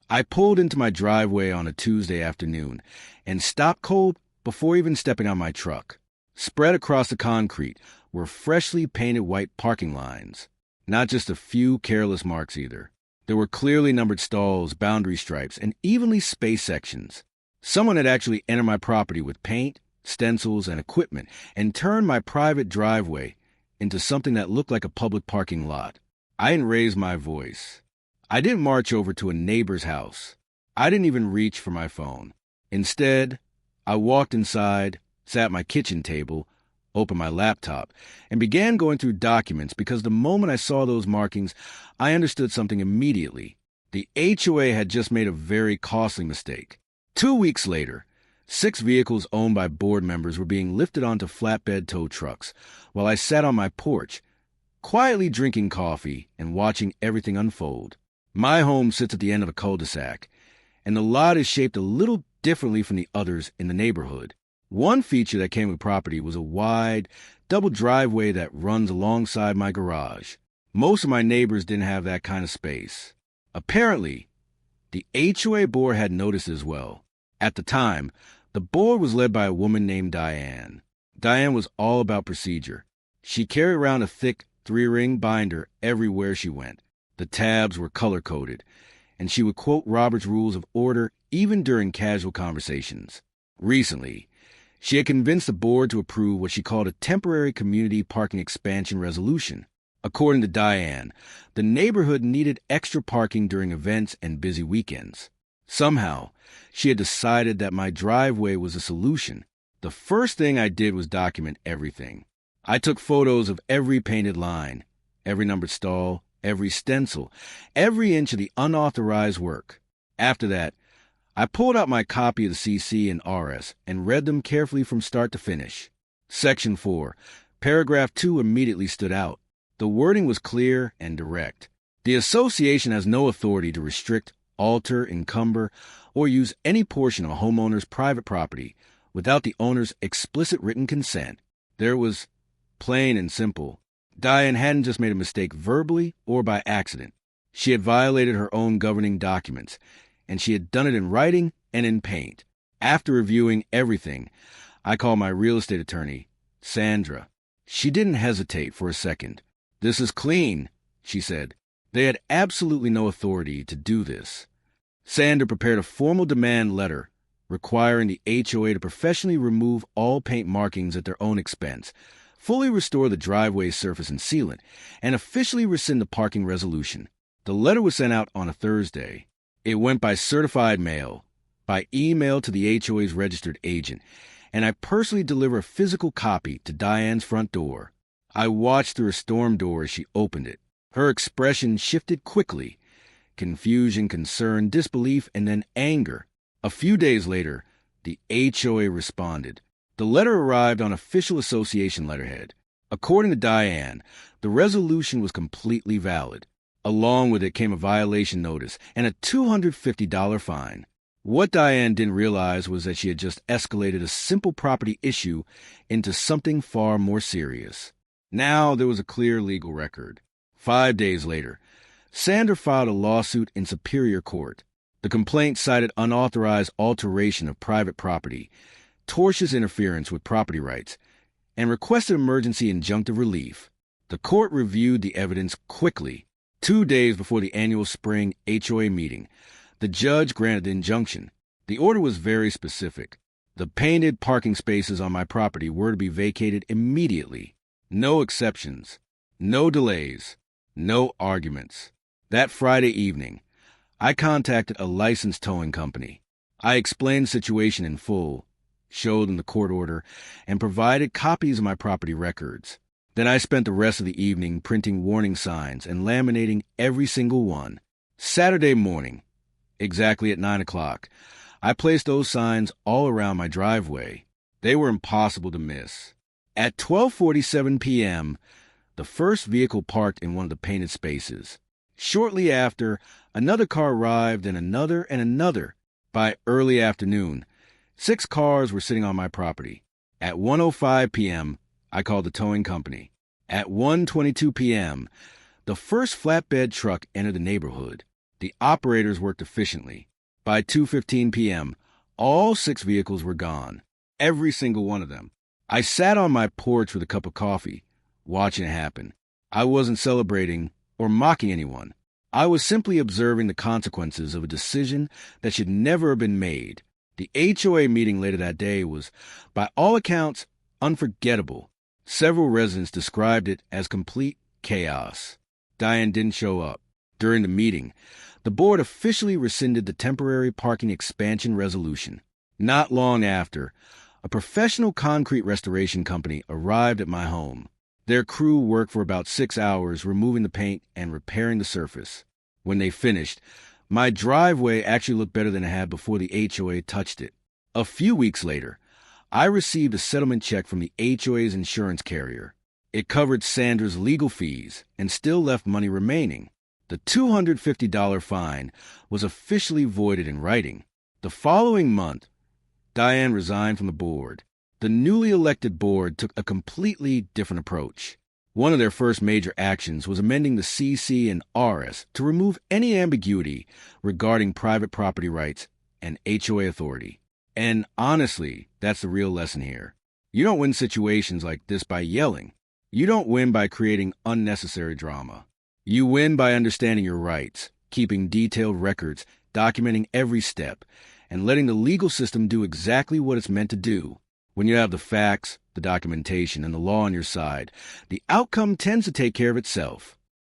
I pulled into my driveway on a Tuesday afternoon and stopped cold before even stepping on my truck. Spread across the concrete were freshly painted white parking lines. Not just a few careless marks either. There were clearly numbered stalls, boundary stripes, and evenly spaced sections. Someone had actually entered my property with paint, stencils, and equipment and turned my private driveway into something that looked like a public parking lot. I didn't raise my voice. I didn't march over to a neighbor's house. I didn't even reach for my phone. Instead, I walked inside, sat at my kitchen table, opened my laptop, and began going through documents because the moment I saw those markings, I understood something immediately. The HOA had just made a very costly mistake. 2 weeks later, 6 vehicles owned by board members were being lifted onto flatbed tow trucks while I sat on my porch, quietly drinking coffee and watching everything unfold. My home sits at the end of a cul-de-sac, and the lot is shaped a little differently from the others in the neighborhood. One feature that came with property was a wide, double driveway that runs alongside my garage. Most of my neighbors didn't have that kind of space. Apparently, the HOA board had noticed as well. At the time, the board was led by a woman named Diane. Diane was all about procedure. She carried around a thick 3-ring binder everywhere she went. The tabs were color-coded, and she would quote Robert's Rules of Order even during casual conversations. Recently, she had convinced the board to approve what she called a temporary community parking expansion resolution. According to Diane, the neighborhood needed extra parking during events and busy weekends. Somehow, she had decided that my driveway was a solution. The first thing I did was document everything. I took photos of every painted line, every numbered stall, every stencil, every inch of the unauthorized work. After that, I pulled out my copy of the CC and RS and read them carefully from start to finish. Section 4, paragraph 2 immediately stood out. The wording was clear and direct. The association has no authority to restrict, alter, encumber, or use any portion of a homeowner's private property without the owner's explicit written consent. There was plain and simple. Diane hadn't just made a mistake verbally or by accident. She had violated her own governing documents, and she had done it in writing and in paint. After reviewing everything, I called my real estate attorney, Sandra. She didn't hesitate for a second. "This is clean," she said. They had absolutely no authority to do this. Sandra prepared a formal demand letter requiring the HOA to professionally remove all paint markings at their own expense, fully restore the driveway surface and sealant, and officially rescind the parking resolution. The letter was sent out on a Thursday. It went by certified mail, by email to the HOA's registered agent, and I personally delivered a physical copy to Diane's front door. I watched through a storm door as she opened it. Her expression shifted quickly. Confusion, concern, disbelief, and then anger. A few days later, the HOA responded. The letter arrived on official association letterhead. According to Diane, the resolution was completely valid. Along with it came a violation notice and a $250 fine. What Diane didn't realize was that she had just escalated a simple property issue into something far more serious. Now there was a clear legal record. 5 days later, Sandra filed a lawsuit in Superior Court. The complaint cited unauthorized alteration of private property, tortious interference with property rights, and requested emergency injunctive relief. The court reviewed the evidence quickly. 2 days before the annual spring HOA meeting, the judge granted the injunction. The order was very specific. The painted parking spaces on my property were to be vacated immediately. No exceptions, no delays, no arguments. That Friday evening, I contacted a licensed towing company. I explained the situation in full, showed them the court order, and provided copies of my property records. Then I spent the rest of the evening printing warning signs and laminating every single one. Saturday morning, exactly at 9 o'clock, I placed those signs all around my driveway. They were impossible to miss. At 12:47 p.m., the first vehicle parked in one of the painted spaces. Shortly after, another car arrived and another. By early afternoon, 6 cars were sitting on my property. At 1:05 p.m., I called the towing company. At 1:22 p.m., the first flatbed truck entered the neighborhood. The operators worked efficiently. By 2:15 p.m., all 6 vehicles were gone. Every single one of them. I sat on my porch with a cup of coffee, watching it happen. I wasn't celebrating or mocking anyone. I was simply observing the consequences of a decision that should never have been made. The HOA meeting later that day was, by all accounts, unforgettable. Several residents described it as complete chaos. Diane didn't show up. During the meeting, the board officially rescinded the temporary parking expansion resolution. Not long after, a professional concrete restoration company arrived at my home. Their crew worked for about 6 hours removing the paint and repairing the surface. When they finished, my driveway actually looked better than it had before the HOA touched it. A few weeks later, I received a settlement check from the HOA's insurance carrier. It covered Sandra's legal fees and still left money remaining. The $250 fine was officially voided in writing. The following month, Diane resigned from the board. The newly elected board took a completely different approach. One of their first major actions was amending the CC and RS to remove any ambiguity regarding private property rights and HOA authority. And honestly, that's the real lesson here. You don't win situations like this by yelling. You don't win by creating unnecessary drama. You win by understanding your rights, keeping detailed records, documenting every step, and letting the legal system do exactly what it's meant to do. When you have the facts, the documentation, and the law on your side, the outcome tends to take care of itself.